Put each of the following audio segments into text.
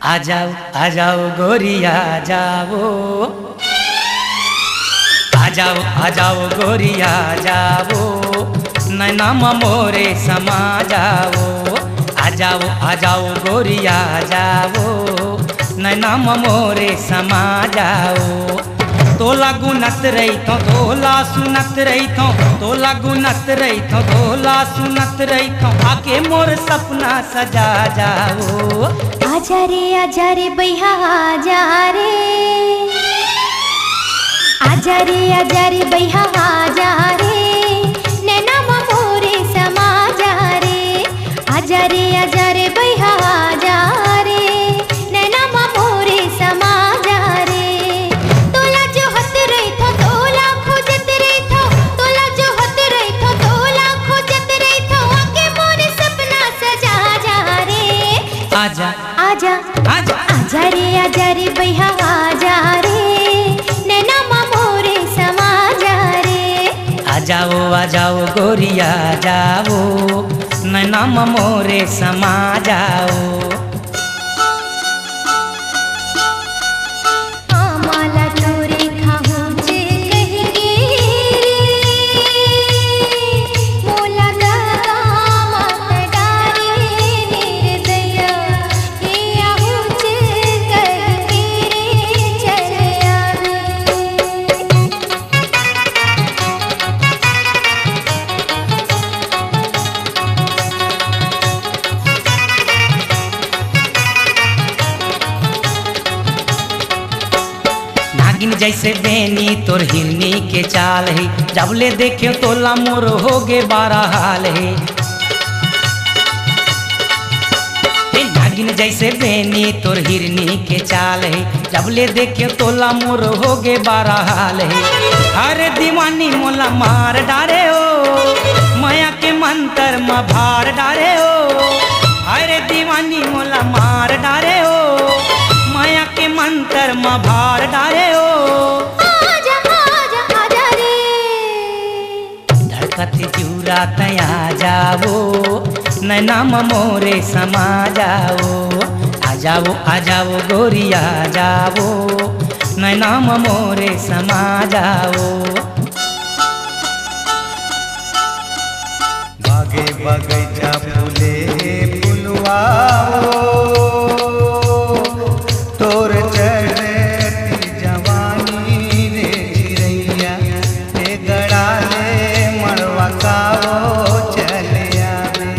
आ जाओ गोरिया आ जाओ गोरिया जाओ नैना मोरे समा जाओ। आ जाओ गोरिया जाओ नैना मोरे समा जाओ। तोला गुनत रही थो तोला सुनत रही थो तोला गुनत रही थो तोला सुनत रही थो आके मोर सपना सजा जाओ। आजा रे भैया आजा रे भैया आजा रे नैना मोरे समा जा रे। आजा रे भैया आजा रे नैना मोरे समा जा रे। तोला जो हत रही थो तोला खोजत रही थो तोला जो हत रही थो तोला खोजत रही थो आके मोरे सपना सजा जा रे। आजा आजा रे भैया आजा रे नैना मोरे समा जा रे। आ जाओ गोरिया जाओ नैना मोरे समा जाओ। माला तोरे खाहुच कहिगे मोला गागा मत डारे निर्दया हे आहुच कहिगे चले आवे। नागिन जैसे बेनी तोर हिरनी के चाल है जबले देखे तोला मोर हो गे बारा हाल है। नागिन जैसे बेनी तोर हिरनी के चाल है जबले देखे तोला मोर हो गे बारा हाल है। अरे दीवानी मोला मार डारे हो माया के मंत्र में भार डारे हो। अरे दीवानी मोला मार डारे हो माया के मंत्र में भार डारे हो। आजा रे धड़कत जूरा तया जाओ नैना मोरे समा जाओ। आ जाओ गोरिया जाओ नैना मोरे समा जाओ। बागे बगैचा फूले फुलवा तोर चढ़ती जवानी रे चिरैया रे गड़ा ले मड़वा काओ चले आवे।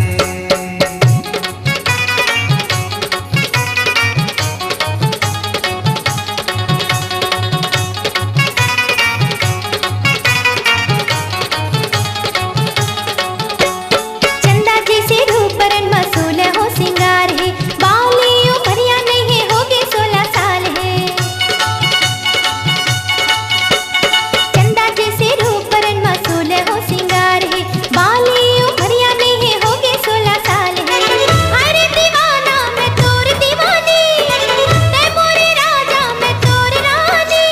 चंदा जैसे रूपरन मसूल हो सिंगार है बालियों भरिया नहीं है होगे 16 साल है। चंदा जैसे रूपरन मसूल हो सिंगार है बालियों भरिया नहीं है होगे 16 साल है। हरे दीवाना मैं तोर दीवानी ते मोरे राजा मैं तोर रानी।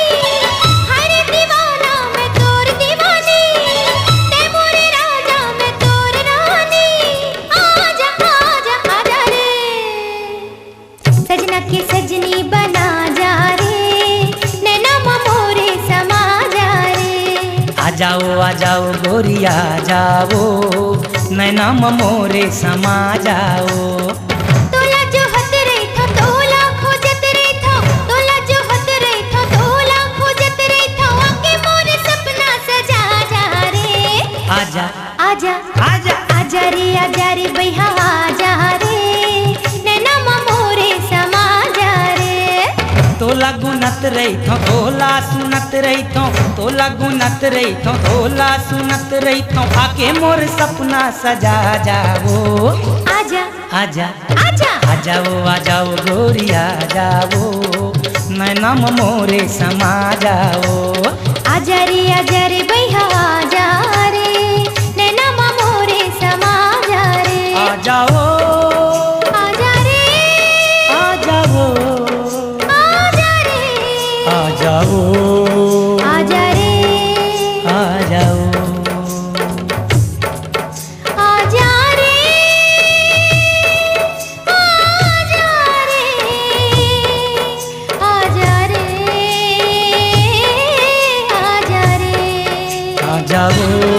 हरे दीवाना मैं तोर दीवानी ते मोरे राजा मैं तोर रानी। आजा रे सजना के सजनी बना जा रे नैना मोरे समा जा रे। आ जाओ गोरिया जाओ नैना मोरे समा जाओ। तोला जो हत रही थो तोला खोजत रही थो तोला जो हत रही थो तोला खोजत रही थो आके मोरे सपना सजा जा रे। आजा रे भैया आजा रे नैना मोरे समा जा रे। तोला गुनत रही थो तोला सुनत रही थो तोला गुनत रही थो तोला सुनत रही थो आके मोर सपना सजा जाओ। आजा आ जाओ गोरिया जाओ नैना मोरे समा जाओ। आजा रे भैया आजा रे नैना मोरे समा जा रे। आ जाओ आजा रे आ जाओ आजा रे आ जाओ आजा रे आ जाओ। आजा रे जाओ